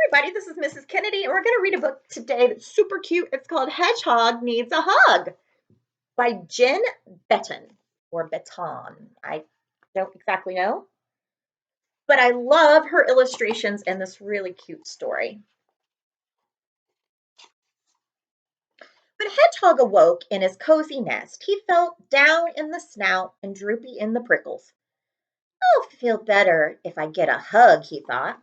everybody, this is Mrs. Kennedy, and we're going to read a book today that's super cute. It's called Hedgehog Needs a Hug by Jen Beton, or Beton. I don't exactly know, but I love her illustrations and this really cute story. When Hedgehog awoke in his cozy nest, he felt down in the snout and droopy in the prickles. I'll feel better if I get a hug, he thought.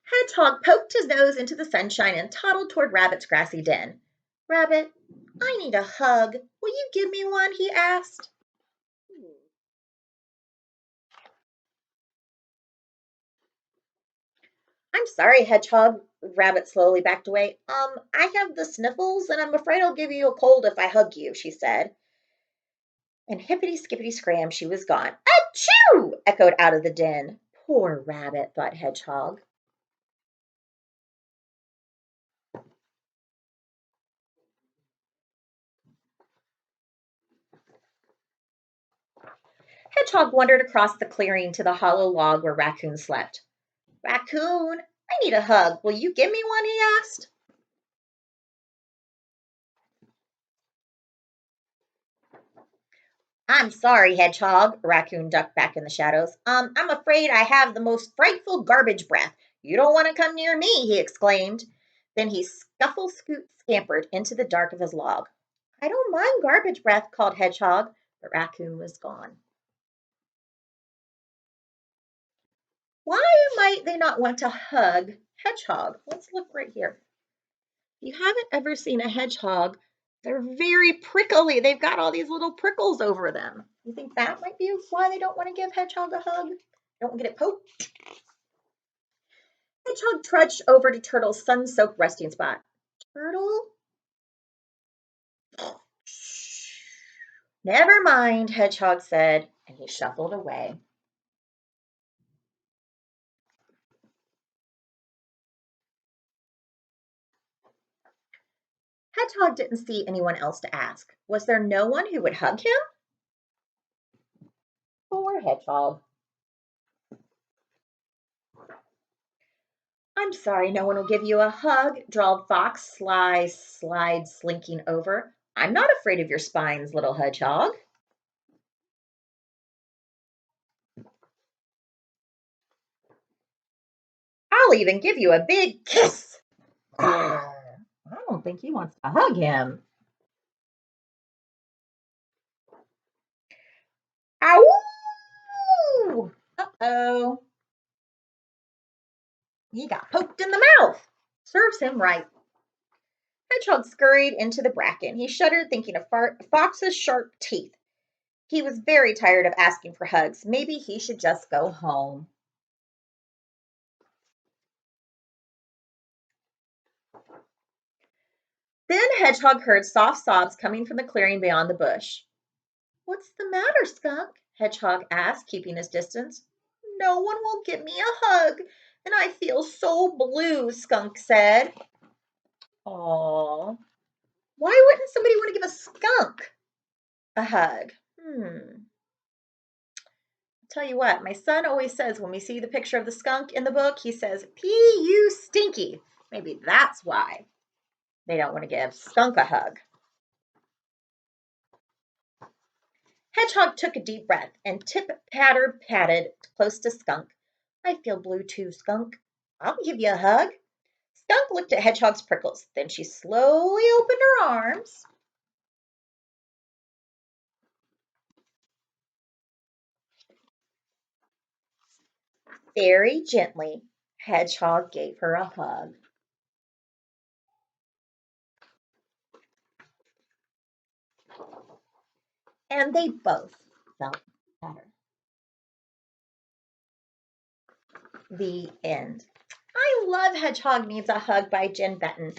Hedgehog poked his nose into the sunshine and toddled toward Rabbit's grassy den. Rabbit, I need a hug. Will you give me one? He asked. I'm sorry, Hedgehog. Rabbit slowly backed away. I have the sniffles, and I'm afraid I'll give you a cold if I hug you, she said. And hippity-skippity-scram, she was gone. Achoo! Echoed out of the den. Poor Rabbit, thought Hedgehog. Hedgehog wandered across the clearing to the hollow log where Raccoon slept. Raccoon, I need a hug. Will you give me one? He asked. I'm sorry, Hedgehog. Raccoon ducked back in the shadows. I'm afraid I have the most frightful garbage breath. You don't want to come near me, he exclaimed. Then he scampered into the dark of his log. I don't mind garbage breath, called Hedgehog, but Raccoon was gone. Why might they not want to hug Hedgehog? Let's look right here. If you haven't ever seen a hedgehog, they're very prickly. They've got all these little prickles over them. You think that might be why they don't want to give Hedgehog a hug? Don't want to get it poked? Hedgehog trudged over to Turtle's sun-soaked resting spot. Turtle? Shh. Never mind, Hedgehog said, and he shuffled away. Hedgehog didn't see anyone else to ask. Was there no one who would hug him? Poor Hedgehog. I'm sorry no one will give you a hug, drawled Fox, slinking over. I'm not afraid of your spines, little hedgehog. I'll even give you a big kiss. I don't think he wants to hug him. Ow! Uh-oh. He got poked in the mouth. Serves him right. Hedgehog scurried into the bracken. He shuddered, thinking of Fox's sharp teeth. He was very tired of asking for hugs. Maybe he should just go home. Then Hedgehog heard soft sobs coming from the clearing beyond the bush. What's the matter, Skunk? Hedgehog asked, keeping his distance. No one will give me a hug, and I feel so blue, Skunk said. Aw. Why wouldn't somebody want to give a skunk a hug? I'll tell you what, my son always says when we see the picture of the skunk in the book, he says, P.U. stinky. Maybe that's why they don't want to give Skunk a hug. Hedgehog took a deep breath and padded close to Skunk. I feel blue too, Skunk. I'll give you a hug. Skunk looked at Hedgehog's prickles. Then she slowly opened her arms. Very gently, Hedgehog gave her a hug. And they both felt better. The end. I love Hedgehog Needs a Hug by Jen Beton.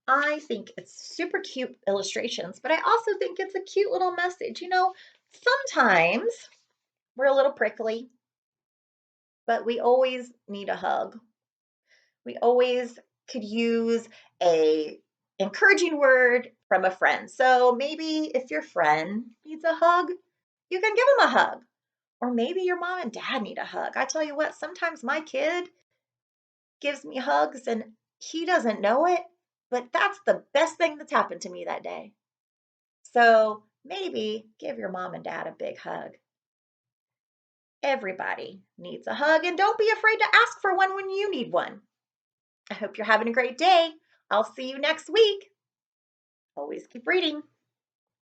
I think it's super cute illustrations, but I also think it's a cute little message. You know, sometimes we're a little prickly, but we always need a hug. We always could use a encouraging word from a friend. So maybe if your friend needs a hug, You can give them a hug. Or maybe your mom and dad need a hug. I tell you what, sometimes my kid gives me hugs and he doesn't know it, but that's the best thing that's happened to me that day. So maybe give your mom and dad a big hug. Everybody needs a hug, and don't be afraid to ask for one when you need one. I hope you're having a great day. I'll see you next week. Always keep reading.